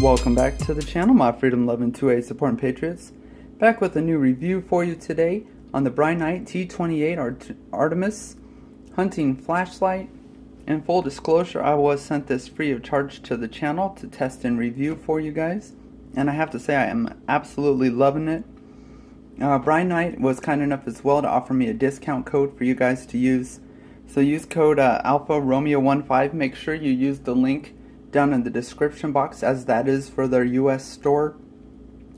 Welcome back to the channel, my freedom-loving 2A supporting patriots. Back with a new review for you today on the Brinyte T28 Artemis hunting flashlight. In full disclosure, I was sent this free of charge to the channel to test and review for you guys, and I have to say I am absolutely loving it. Brinyte was kind enough as well to offer me a discount code for you guys to use. So use code AlphaRomeo-OneFive. Make sure you use the link down in the description box, as that is for their US store,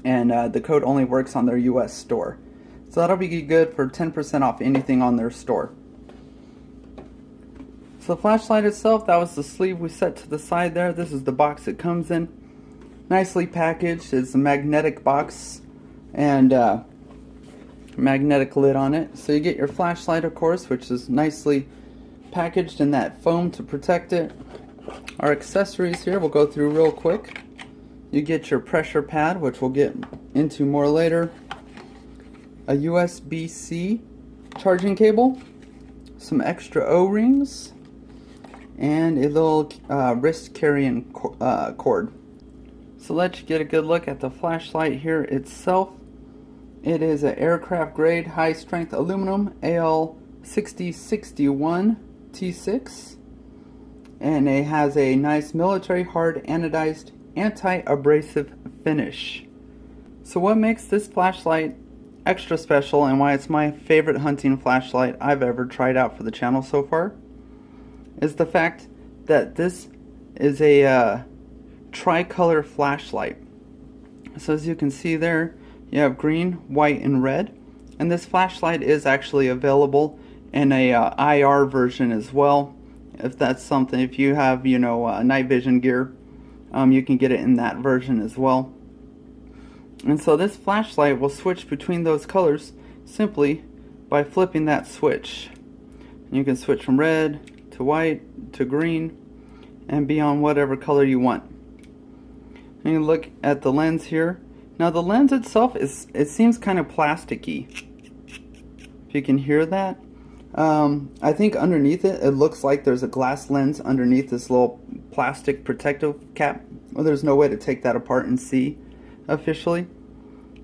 and the code only works on their US store. So that'll be good for 10% off anything on their store. So the flashlight itself, that was the sleeve we set to the side there. This is the box it comes in. Nicely packaged. It's a magnetic box and magnetic lid on it. So you get your flashlight, of course, which is nicely packaged in that foam to protect it. Our accessories here we'll go through real quick. You get your pressure pad, which we'll get into more later. A USB-C charging cable, some extra O-rings, and a little wrist carrying cord. So let's get a good look at the flashlight here itself. It is an aircraft grade high strength aluminum AL6061 T6, and it has a nice military hard anodized anti-abrasive finish. So what makes this flashlight extra special and why it's my favorite hunting flashlight I've ever tried out for the channel so far is the fact that this is a tricolor flashlight. So as you can see there, you have green, white, and red, and this flashlight is actually available in a IR version as well. If that's something, if you have, you know, night vision gear, you can get it in that version as well. And so this flashlight will switch between those colors simply by flipping that switch. You can switch from red to white to green and be on whatever color you want. And you look at the lens here. Now the lens itself it seems kind of plasticky. If you can hear that. I think underneath it looks like there's a glass lens underneath this little plastic protective cap. Well, there's no way to take that apart and see officially.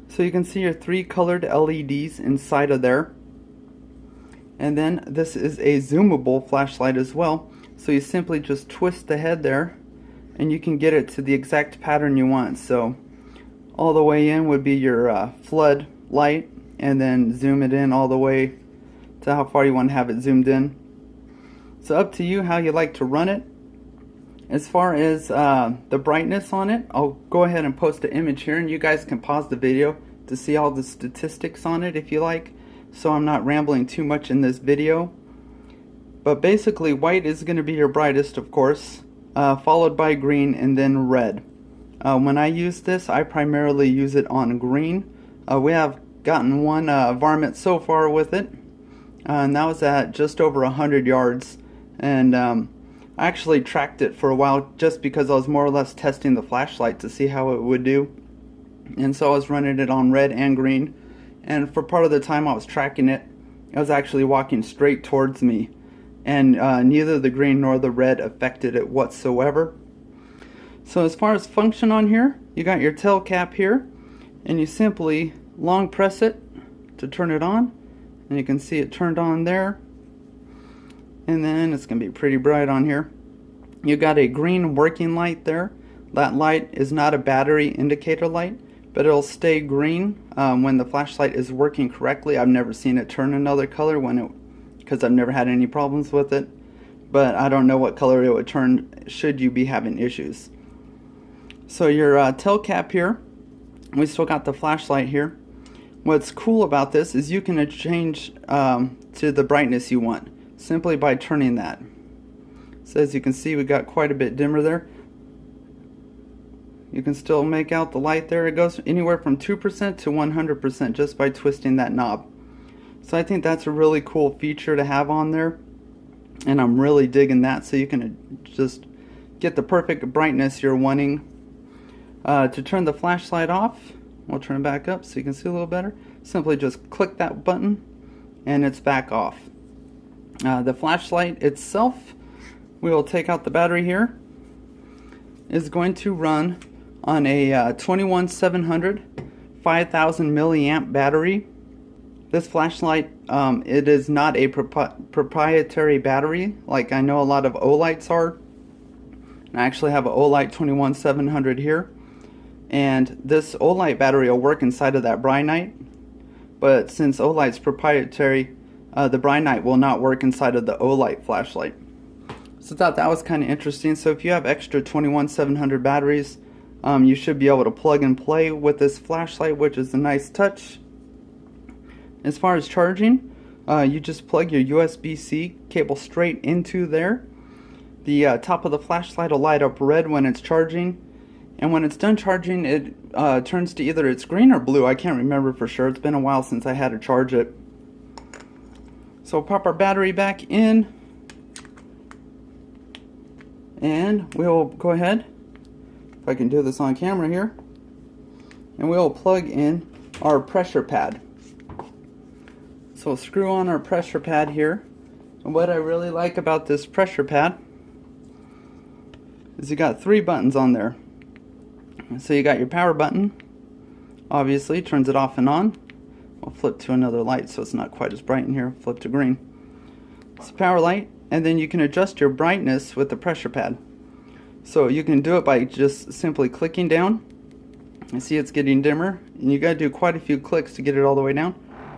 So you can see your 3 colored LEDs inside of there. And then this is a zoomable flashlight as well. So you simply just twist the head there and you can get it to the exact pattern you want. So all the way in would be your flood light, and then zoom it in all the way to how far you want to have it zoomed in. So up to you how you like to run it. As far as the brightness on it, I'll go ahead and post an image here, and you guys can pause the video to see all the statistics on it if you like, so I'm not rambling too much in this video. But basically white is going to be your brightest, of course, followed by green and then red. When I use this, I primarily use it on green. We have gotten one varmint so far with it, and that was at just over 100 yards, and I actually tracked it for a while just because I was more or less testing the flashlight to see how it would do. And so I was running it on red and green, and for part of the time I was tracking it, it was actually walking straight towards me, and neither the green nor the red affected it whatsoever. So as far as function on here, you got your tail cap here, and you simply long press it to turn it on, and you can see it turned on there. And then it's going to be pretty bright on here. You got a green working light there. That light is not a battery indicator light, but it'll stay green when the flashlight is working correctly. I've never seen it turn another color because I've never had any problems with it, but I don't know what color it would turn should you be having issues. So your tail cap here, we still got the flashlight here. What's cool about this is you can change to the brightness you want simply by turning that. So as you can see, we got quite a bit dimmer there. You can still make out the light there. It goes anywhere from 2% to 100% just by twisting that knob. So I think that's a really cool feature to have on there, and I'm really digging that. So you can just get the perfect brightness you're wanting. To turn the flashlight off, we'll turn it back up so you can see a little better. Simply just click that button and it's back off. The flashlight itself, we will take out the battery here, is going to run on a 21700 5000 milliamp battery. This flashlight, it is not a proprietary battery like I know a lot of Olights are. I actually have an Olight 21700 here, and this Olight battery will work inside of that Brinyte, but since Olight's proprietary, the Brinyte will not work inside of the Olight flashlight. So I thought that was kind of interesting. So if you have extra 21700 batteries, you should be able to plug and play with this flashlight, which is a nice touch. As far as charging, you just plug your USB-C cable straight into there. The top of the flashlight will light up red when it's charging, and when it's done charging, it turns to either it's green or blue. I can't remember for sure. It's been a while since I had to charge it. So we'll pop our battery back in, and we'll go ahead, if I can do this on camera here, and we'll plug in our pressure pad. So we'll screw on our pressure pad here. And what I really like about this pressure pad is you got 3 buttons on there. So you got your power button, obviously turns it off and on. I'll flip to another light so it's not quite as bright in here. Flip to green. It's a power light, and then you can adjust your brightness with the pressure pad. So you can do it by just simply clicking down. You see it's getting dimmer, and you got to do quite a few clicks to get it all the way down.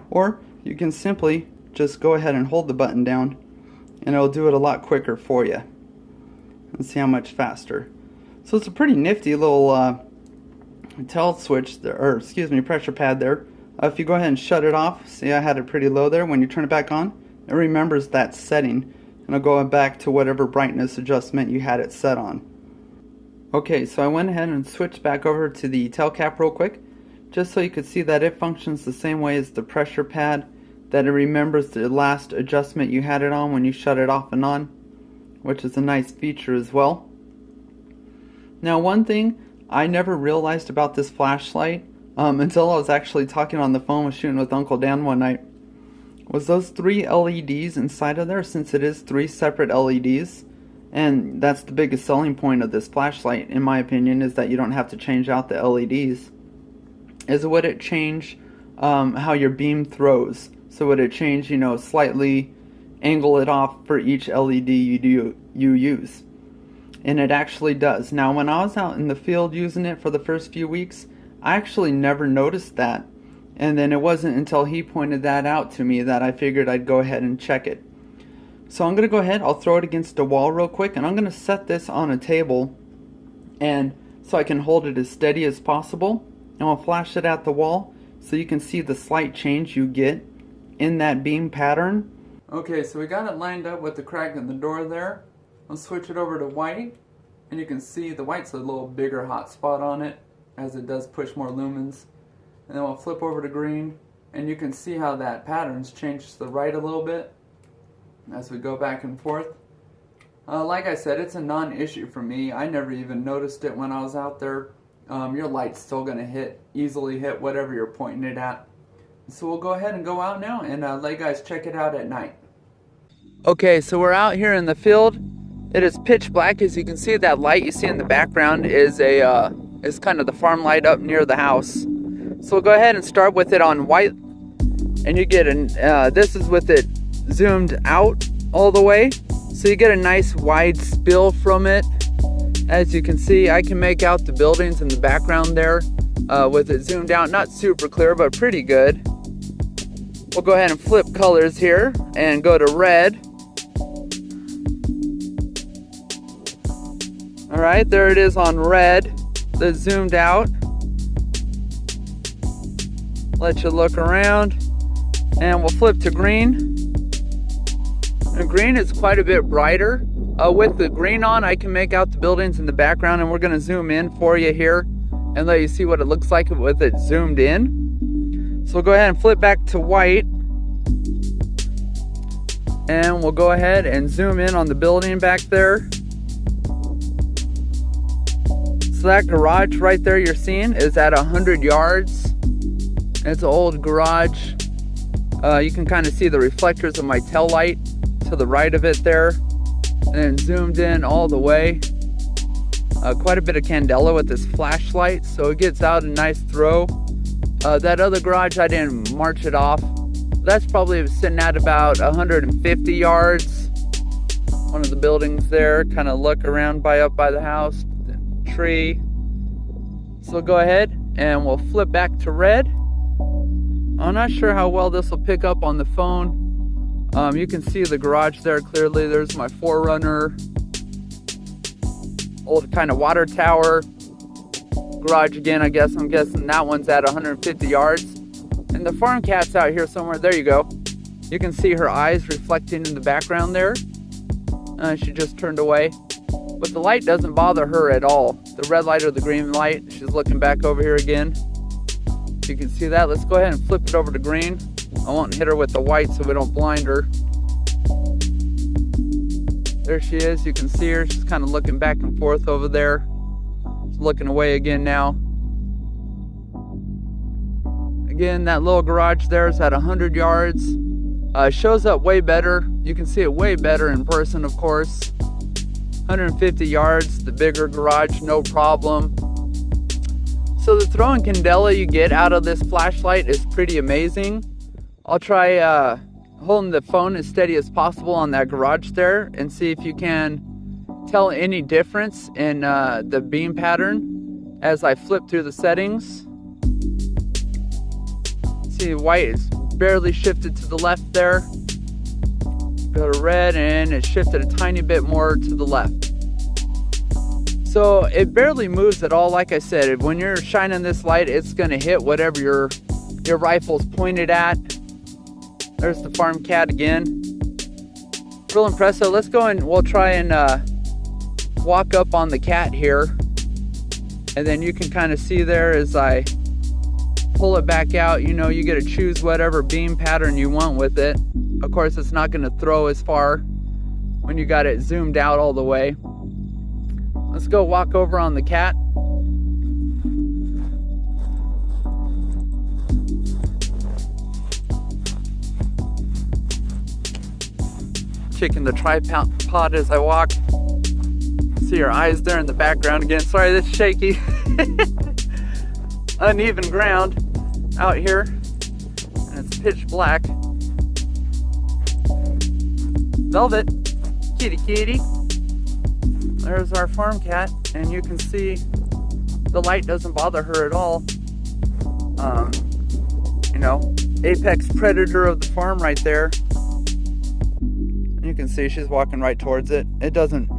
Or you can simply just go ahead and hold the button down, and it'll do it a lot quicker for you. And see how much faster. So it's a pretty nifty little tell switch there, or excuse me, pressure pad there. If you go ahead and shut it off, see I had it pretty low there. When you turn it back on, it remembers that setting, and it'll go back to whatever brightness adjustment you had it set on. Okay, so I went ahead and switched back over to the tail cap real quick, just so you could see that it functions the same way as the pressure pad, that it remembers the last adjustment you had it on when you shut it off and on, which is a nice feature as well. Now, one thing I never realized about this flashlight until I was actually talking on the phone shooting with Uncle Dan one night, was those 3 LEDs inside of there. Since it is 3 separate LEDs, and that's the biggest selling point of this flashlight in my opinion, is that you don't have to change out the LEDs, is would it change how your beam throws. So would it change, you know, slightly angle it off for each LED you use. And it actually does. Now, when I was out in the field using it for the first few weeks, I actually never noticed that. And then it wasn't until he pointed that out to me that I figured I'd go ahead and check it. So I'm going to go ahead, I'll throw it against the wall real quick, and I'm going to set this on a table, and so I can hold it as steady as possible. And I'll flash it at the wall so you can see the slight change you get in that beam pattern. Okay, so we got it lined up with the crack in the door there. I'll switch it over to white, and you can see the white's a little bigger hot spot on it, as it does push more lumens. And then we'll flip over to green, and you can see how that pattern's changed to the right a little bit as we go back and forth. Like I said, it's a non-issue for me. I never even noticed it when I was out there. Your light's still going to easily hit whatever you're pointing it at. So we'll go ahead and go out now and let you guys check it out at night. Okay, so we're out here in the field. It is pitch black. As you can see, that light you see in the background is kind of the farm light up near the house. So we'll go ahead and start with it on white, and you get this is with it zoomed out all the way, so you get a nice wide spill from it. As you can see, I can make out the buildings in the background there with it zoomed out. Not super clear, but pretty good. We'll go ahead and flip colors here and go to red. Alright, there it is on red. That's zoomed out. Let you look around. And we'll flip to green. And green is quite a bit brighter. With the green on, I can make out the buildings in the background, and we're going to zoom in for you here and let you see what it looks like with it zoomed in. So we'll go ahead and flip back to white. And we'll go ahead and zoom in on the building back there. So that garage right there you're seeing is at 100 yards. It's an old garage. You can kind of see the reflectors of my tail light to the right of it there. And then zoomed in all the way. quite a bit of candela with this flashlight, so it gets out a nice throw. That other garage, I didn't march it off. That's probably sitting at about 150 yards. One of the buildings there, kind of look around up by the house, the tree. So go ahead and we'll flip back to red. I'm not sure how well this will pick up on the phone. You can see the garage there clearly. There's my 4Runner, old kind of water tower. Garage again, I guess. I'm guessing that one's at 150 yards. And the farm cat's out here somewhere. There you go. You can see her eyes reflecting in the background there. She just turned away. But the light doesn't bother her at all. The red light or the green light. She's looking back over here again. You can see that. Let's go ahead and flip it over to green. I won't hit her with the white so we don't blind her. There she is. You can see her. She's kind of looking back and forth over there. She's looking away again now. Again, that little garage there is at 100 yards. Shows up way better. You can see it way better in person, of course. 150 yards, the bigger garage, no problem. So the throw and candela you get out of this flashlight is pretty amazing. I'll try holding the phone as steady as possible on that garage there and see if you can tell any difference in the beam pattern as I flip through the settings. See, white is barely shifted to the left there. Go to red and it shifted a tiny bit more to the left. So it barely moves at all. Like I said, when you're shining this light, it's going to hit whatever your rifle's pointed at. There's the farm cat again. Real impressive. Let's go and we'll try and walk up on the cat here. And then you can kind of see there as I pull it back out, you know, you get to choose whatever beam pattern you want with it. Of course, it's not going to throw as far when you got it zoomed out all the way. Let's go walk over on the cat. Checking the tripod as I walk. See her eyes there in the background again. Sorry, that's shaky. Uneven ground out here, and it's pitch black. Velvet, kitty kitty. There's our farm cat, and you can see the light doesn't bother her at all. You know, apex predator of the farm right there. You can see she's walking right towards it. It doesn't,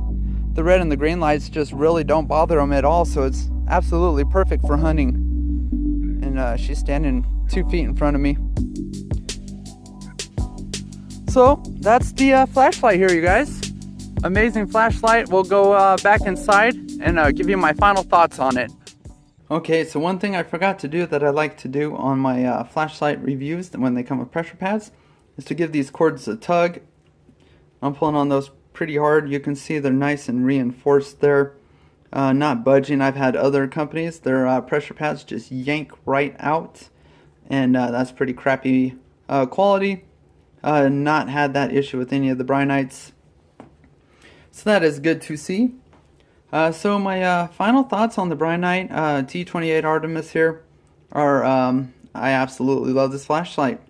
the red and the green lights just really don't bother them at all, so it's absolutely perfect for hunting. And she's standing 2 feet in front of me. So that's the flashlight here, you guys. Amazing flashlight. We'll go back inside and give you my final thoughts on it. Okay, so one thing I forgot to do that I like to do on my flashlight reviews when they come with pressure pads is to give these cords a tug. I'm pulling on those pretty hard. You can see they're nice and reinforced there. Not budging. I've had other companies, their pressure pads just yank right out, and that's pretty crappy quality. Not had that issue with any of the Brinytes, so that is good to see. So my final thoughts on the Brinyte T28 Artemis here are I absolutely love this flashlight.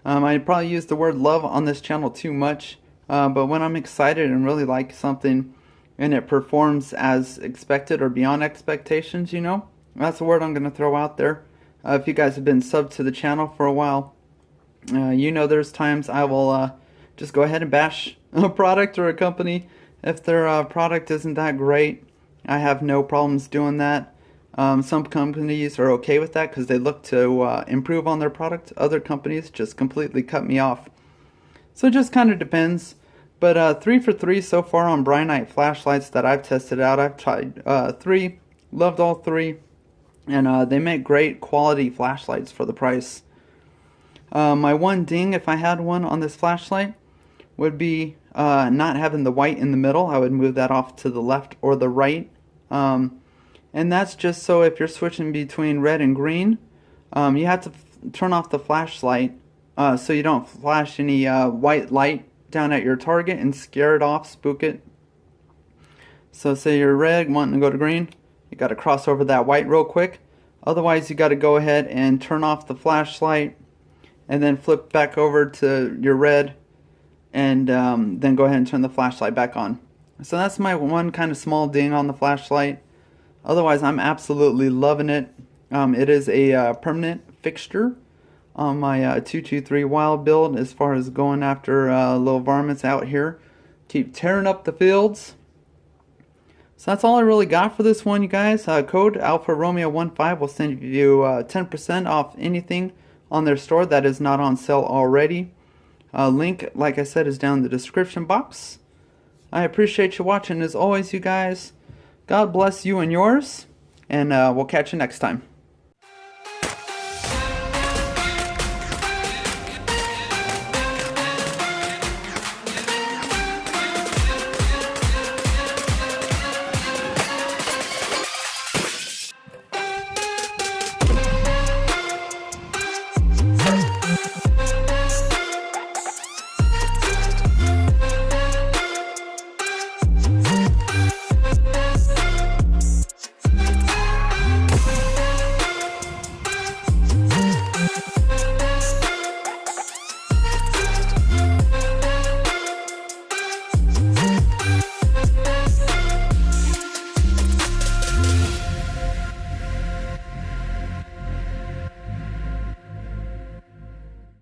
I probably use the word love on this channel too much, but when I'm excited and really like something and it performs as expected or beyond expectations, you know, that's the word I'm going to throw out there. If you guys have been subbed to the channel for a while, you know there's times I will just go ahead and bash a product or a company if their product isn't that great. I have no problems doing that. Some companies are okay with that because they look to improve on their product. Other companies just completely cut me off. So it just kind of depends. But 3 for 3 so far on Brinyte flashlights that I've tested out. I've tried 3, loved all 3, and they make great quality flashlights for the price. My one ding, if I had one on this flashlight, would be not having the white in the middle. I would move that off to the left or the right. And that's just so if you're switching between red and green, you have to turn off the flashlight so you don't flash any white light down at your target and scare it off, spook it. So say you're red, wanting to go to green, you got to cross over that white real quick. Otherwise, you got to go ahead and turn off the flashlight and then flip back over to your red, and then go ahead and turn the flashlight back on. So that's my one kind of small ding on the flashlight. Otherwise, I'm absolutely loving it. It is a permanent fixture on my 223 wild build as far as going after little varmints out here. Keep tearing up the fields. So that's all I really got for this one, you guys. Code AlphaRomeo-OneFive will send you 10% off anything on their store that is not on sale already. Link, like I said, is down in the description box. I appreciate you watching as always, you guys. God bless you and yours, and we'll catch you next time.